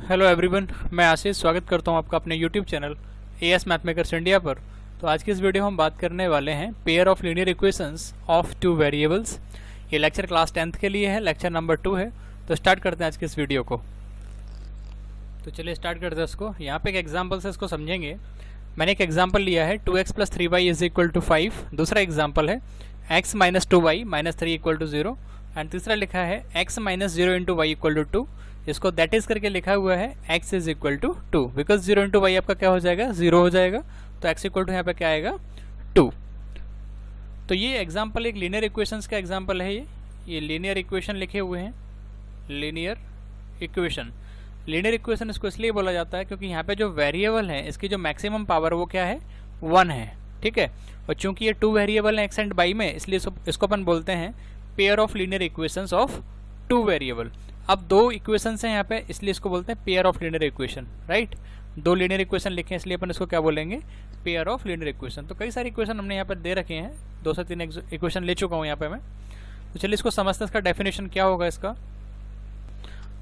Hello everyone, मैं आशीष स्वागत करता हूं आपका अपने YouTube channel as math makers India पर। तो आज की इस वीडियो में हम बात करने वाले हैं pair of linear equations of two variables. ये लेक्चर क्लास 10th के लिए है, लेक्चर नंबर 2 है। तो स्टार्ट करते हैं आज की इस वीडियो को। तो चलिए स्टार्ट करते हैं इसको। यहाँ पे एक एग्जाम्पल से इसको समझेंगे। मैंने एक एग्जाम्पल लिया है 2x + 3y = 5। दूसरा एग्जाम्पल है x - 2y - 3 = 0। एंड तीसरा लिखा है x - 0 × y = 2। इसको दैट इज करके लिखा हुआ है x = 2, बिकॉज 0 × y आपका क्या हो जाएगा, 0 हो जाएगा। तो x = यहाँ पे क्या आएगा, 2। तो ये एग्जाम्पल एक लीनियर इक्वेशंस का एग्जाम्पल है। ये लीनियर इक्वेशन लिखे हुए हैं, लीनियर इक्वेशन। लीनियर इक्वेशन इसको इसलिए बोला जाता है क्योंकि यहाँ पे जो वेरिएबल है इसकी जो मैक्सिमम पावर वो क्या है, 1 है। ठीक है। और चूंकि ये 2 वेरिएबल है x एंड y में, इसलिए इसको अपन बोलते हैं pair of linear equations of 2 variable. अब 2 इक्वेशंस हैं यहाँ पे, इसलिए इसको बोलते हैं pair of linear equation. Right, 2 linear equation लिखे हैं, इसलिए अपन इसको क्या बोलेंगे, पेयर ऑफ लीनियर इक्वेशन। तो कई सारे इक्वेशन हमने यहाँ पर दे रखे हैं, 2 से 3 इक्वेशन ले चुका हूँ यहाँ पे मैं। तो चलिए इसको समझते हैं, इसका डेफिनेशन क्या होगा इसका।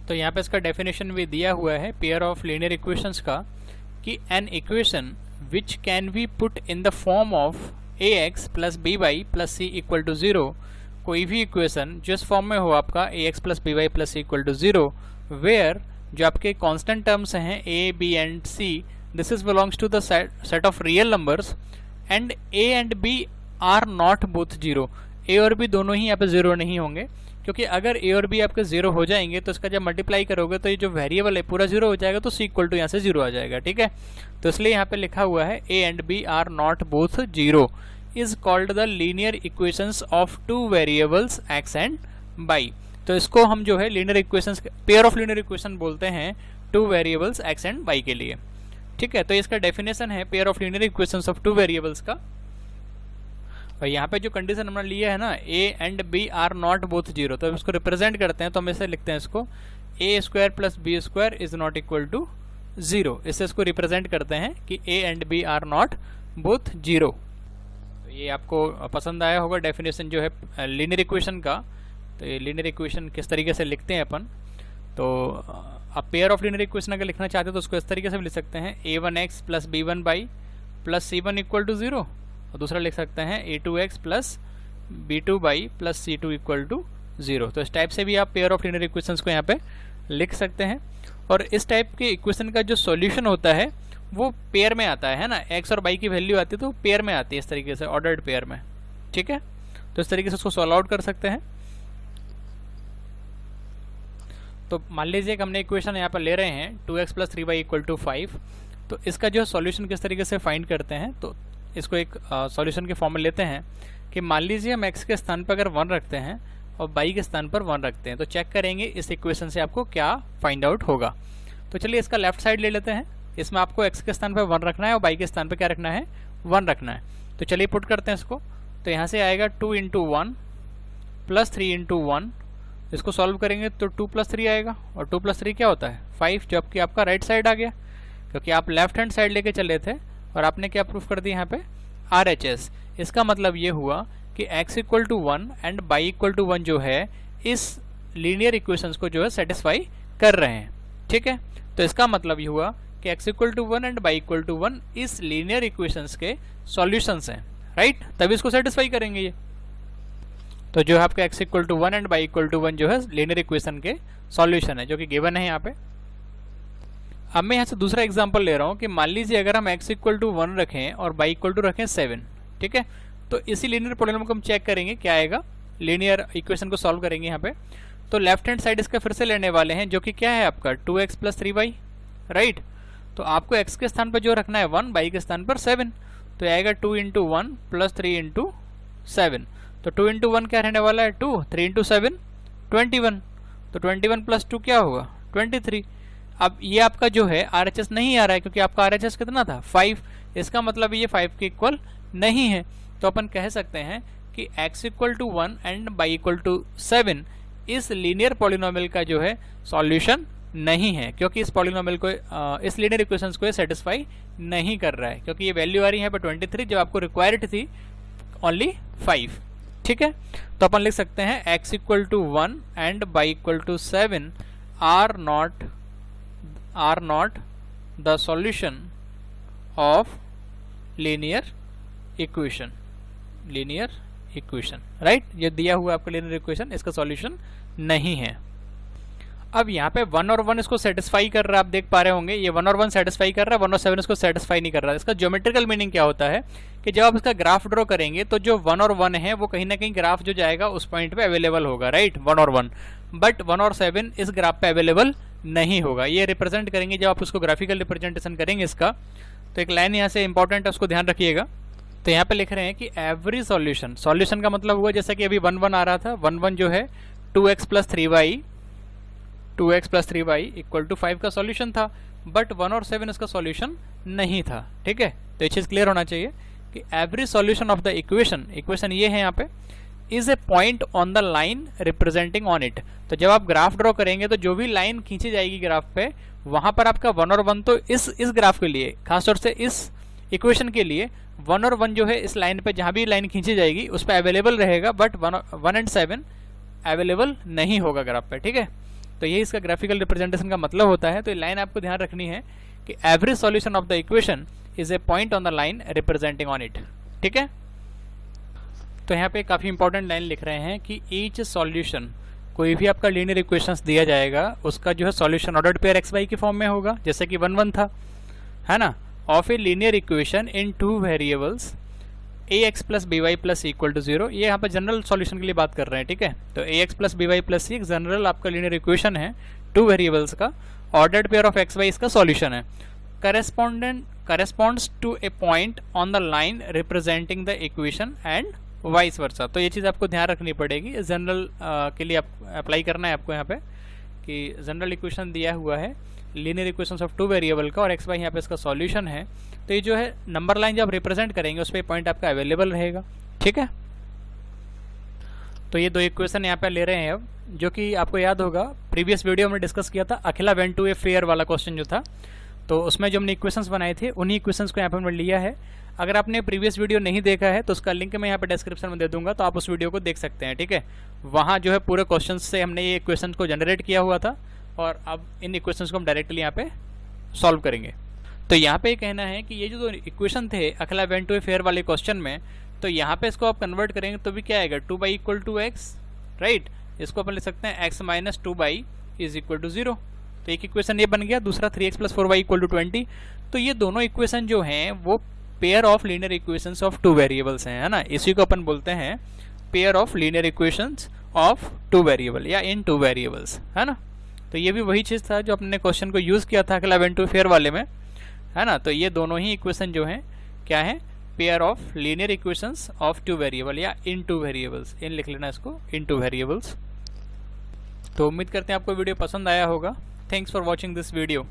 तो यहाँ पे इसका डेफिनेशन भी दिया हुआ है पेयर ऑफ लीनियर इक्वेशंस का, कि an equation which can be put in the form of ax + by + c = 0। कोई भी इक्वेशन जो इस फॉर्म में हो आपका ax + by + c = 0, वेयर जो आपके कांस्टेंट टर्म्स हैं a, b and c, this is belongs to the set of real numbers and a and b are not both 0। a और b दोनों ही यहाँ पे 0 नहीं होंगे, क्योंकि अगर a और b आपके 0 हो जाएंगे तो इसका जब मल्टीप्लाई करोगे तो ये जो वेरिएबल है पूरा 0 हो जाएगा, तो c = यहाँ से 0 आ जाएगा। ठीक है। तो इसलिए यहाँ पे लिखा हुआ है a and b are not both 0 is called the linear equations of two variables x and y। तो इसको हम जो है linear equations, pair of linear equation बोलते हैं 2 वेरिएबल्स x एंड y के लिए। ठीक है। तो इसका डेफिनेशन है pair of linear equations of 2 variables का। और यहाँ पे जो कंडीशन हमने लिया है ना, a and b are not both 0, तो इसको रिप्रेजेंट करते हैं। तो हम ऐसे लिखते हैं इसको, a² + b² is not equal to 0। इससे इसको रिप्रेजेंट करते हैं कि a and b are not both 0। ये आपको पसंद आया होगा डेफिनेशन जो है लीनियर इक्वेशन का। तो ये लीनियर इक्वेशन किस तरीके से लिखते हैं अपन। तो आप पेयर ऑफ लीनियर इक्वेशन अगर लिखना चाहते हो तो उसको इस तरीके से भी लिख सकते हैं, a1x + b1y + c1 = 0। और दूसरा लिख सकते हैं a2x + b2y + c2 = 0। तो इस टाइप से भी आप पेयर ऑफ लीनियर इक्वेशंस को यहाँ पे लिख सकते हैं। और इस टाइप के इक्वेशन का जो सॉल्यूशन होता है वो पेयर में आता है ना, x और y की वैल्यू आती है तो पेयर में आती है, इस तरीके से ऑर्डर्ड पेयर में। ठीक है। तो इस तरीके से उसको सॉल्व आउट कर सकते हैं। तो मान लीजिए कि हमने इक्वेशन यहाँ पर ले रहे हैं 2x + 3y = 5। तो इसका जो सॉल्यूशन किस तरीके से फाइंड करते हैं, तो इसको एक सॉल्यूशन के फॉर्म में लेते हैं कि मान लीजिए हम x के स्थान पर अगर 1 रखते हैं और y के स्थान पर 1 रखते हैं, तो चेक करेंगे इस इक्वेशन से आपको क्या फाइंड आउट होगा। तो चलिए इसका लेफ्ट साइड ले लेते हैं। इसमें आपको x के स्थान पर 1 रखना है और y के स्थान पर क्या रखना है, 1 रखना है। तो चलिए पुट करते हैं इसको। तो यहाँ से आएगा 2 × 1 + 3 × 1। इसको सॉल्व करेंगे तो 2 + 3 आएगा, और 2 + 3 क्या होता है, 5, जो आपकी आपका राइट साइड आ गया, क्योंकि आप लेफ्ट हैंड साइड लेके चले थे और आपने क्या प्रूफ कर दिया यहाँ पे, RHS। इसका मतलब ये हुआ कि x = 1 एंड y = 1 जो है इस लीनियर इक्वेशंस को जो है सेटिस्फाई कर रहे हैं। ठीक है। तो इसका मतलब ये हुआ कि x = 1 एंड y = 1 इस लीनियर इक्वेशंस के सॉल्यूशंस हैं। राइट, तभी इसको सेटिस्फाई करेंगे ये। तो जो आपका x = 1 एंड y = 1 जो है लीनियर इक्वेशन के सॉल्यूशन है, जो कि गिवन है यहाँ पे। अब मैं यहाँ से दूसरा एग्जांपल ले रहा हूँ कि मान लीजिए अगर हम x = 1 रखें और y = रखें 7। ठीक है। तो इसी लीनियर पॉलिनॉमियल को हम चेक करेंगे क्या आएगा, लीनियर इक्वेशन को सॉल्व करेंगे यहाँ पे। तो लेफ्ट हैंड साइड इसका फिर से लेने वाले हैं, जो कि क्या है आपका 2x + 3y। राइट। तो आपको x के स्थान पर जो रखना है 1, y के स्थान पर 7। तो आएगा 2 × 1 + 3 × 7। तो 2 × 1 क्या रहने वाला है, 2, 3 × 7 21। तो 21 + 2 क्या होगा, 23। अब ये आपका जो है RHS नहीं आ रहा है, क्योंकि आपका RHS कितना था, 5। इसका मतलब ये 5 के इक्वल नहीं है। तो अपन कह सकते हैं कि x = 1 एंड y = 7 इस लीनियर पॉलिनोमियल का जो है सॉल्यूशन नहीं है, क्योंकि इस पॉलिनोमियल को इस लीनियर इक्वेशंस को सेटिस्फाई नहीं कर रहा है, क्योंकि ये वैल्यू आ रही है यहाँ पे 23, जब आपको रिक्वायर्ड थी ओनली 5। ठीक है। तो अपन लिख सकते हैं x = 1 and y = 7 are not are not the solution of linear equation, linear equation, right. ये दिया हुआ आपका लीनियर इक्वेशन इसका सॉल्यूशन नहीं है। अब यहाँ पे 1 और 1 इसको सेटिस्फाई कर रहा है, आप देख पा रहे होंगे, ये 1 और 1 सेटिस्फाई कर रहा है, 1 और 7 इसको सेटिस्फाई नहीं कर रहा है। इसका ज्योमेट्रिकल मीनिंग क्या होता है कि जब आप इसका ग्राफ ड्रॉ करेंगे तो जो 1 और 1 है वो कहीं ना कहीं ग्राफ जो जाएगा उस पॉइंट पे अवेलेबल होगा, राइट, 1 और 1, बट 1 और 7 इस ग्राफ पे अवेलेबल नहीं होगा। ये रिप्रेजेंट करेंगे जब आप उसको ग्राफिकल रिप्रेजेंटेशन करेंगे इसका, तो एक लाइन यहाँ से इंपॉर्टेंट है, उसको ध्यान रखिएगा। तो यहाँ पे लिख रहे हैं कि एवरी सॉल्यूशन, सॉल्यूशन का मतलब हुआ जैसा कि अभी 1 1 आ रहा था, 1 1 जो है 2x plus 3y equal to 5 का सॉल्यूशन था, बट 1 और 7 इसका सॉल्यूशन नहीं था, ठीक है। तो ये चीज़ क्लियर होना चाहिए कि every solution of the equation ये है यहाँ पे, is a point on the line representing on it. तो जब आप ग्राफ ड्रॉ करेंगे तो जो भी लाइन खींची जाएगी ग्राफ पे, वहां पर आपका 1 और 1 तो इस ग्राफ के लिए, खासतौर से इस इक्वेशन के लिए 1 और 1 जो है इस लाइन पे जहां भी लाइन खींची जाएगी उस पर अवेलेबल रहेगा, बट 1 एंड 7 अवेलेबल नहीं होगा ग्राफ पे, ठीक है। तो यही इसका ग्राफिकल रिप्रेजेंटेशन का मतलब होता है। तो ये लाइन आपको ध्यान रखनी है कि every solution of the equation is a point on the line representing on it, ठीक है। तो यहाँ पे काफी इंपॉर्टेंट लाइन लिख रहे हैं कि ईच सॉल्यूशन, कोई भी आपका लीनियर इक्वेशंस दिया जाएगा उसका जो है solution ordered pair x y की फॉर्म में होगा, जैसे कि 1 1 था, है ना, of a linear equation in 2 variables ax plus b y plus equal to 0। ये यहाँ पर जनरल सॉल्यूशन के लिए बात कर रहे हैं, ठीक है। तो ax plus b y plus c एक जनरल आपका लीनियर इक्वेशन है 2 वेरिएबल्स का, ordered pair of x y इसका सॉल्यूशन है, corresponds to a point on the line representing the equation and vice versa. तो ये चीज़ आपको ध्यान रखनी पड़ेगी, जनरल के लिए आप अप्लाई करना है आपको यहाँ पे कि जनरल इक्वेशन दिया हुआ है लीनियर इक्वेशंस ऑफ 2 वेरिएबल का और एक्स वाई यहाँ पे इसका सॉल्यूशन है। तो ये जो है नंबर लाइन जब रिप्रेजेंट करेंगे उस पर पॉइंट आपका अवेलेबल रहेगा, ठीक है। तो ये 2 इक्वेशन यहाँ पे ले रहे हैं अब, जो कि आपको याद होगा प्रीवियस वीडियो में डिस्कस किया था, अखिला वेंट टू ए फेयर वाला क्वेश्चन जो था, तो उसमें जो हमने इक्वेशंस बनाए थे उन्हीं इक्वेशंस को यहाँ पे हमने लिया है। अगर आपने प्रीवियस वीडियो नहीं देखा है तो उसका लिंक मैं यहाँ पे डिस्क्रिप्शन में दे दूंगा, तो आप उस वीडियो को देख सकते हैं, ठीक है। वहाँ जो है पूरे क्वेश्चन से हमने ये इक्वेशन को जनरेट किया हुआ था और अब इन इक्वेशंस को हम डायरेक्टली यहाँ पे सॉल्व करेंगे। तो यहाँ पे कहना है कि ये जो 2 इक्वेशन थे अखिला वेंट टू ए फेयर वाले क्वेश्चन में, तो यहाँ पे इसको आप कन्वर्ट करेंगे तो भी क्या आएगा, 2 इक्वल टू एक्स, राइट। इसको अपन लिख सकते हैं x minus 2 is equal to 0। तो एक इक्वेशन ये बन गया, दूसरा 3x plus 4y equal to 20। तो ये दोनों इक्वेशन जो हैं वो pair of linear equations of 2 variables हैं, है ना। इसी को अपन बोलते हैं pair of linear equations of 2 variable या इन 2 वेरिएबल्स, है ना। तो ये भी वही चीज़ था जो अपने क्वेश्चन को यूज़ किया था अगला वेंट टू फेयर वाले में, है ना। तो ये दोनों ही इक्वेशन जो हैं क्या है, pair of linear equations of 2 variable या इन 2 वेरिएबल्स, इन लिख लेना इसको, इन 2 वेरिएबल्स। तो उम्मीद करते हैं आपको वीडियो पसंद आया होगा। Thanks for watching this video.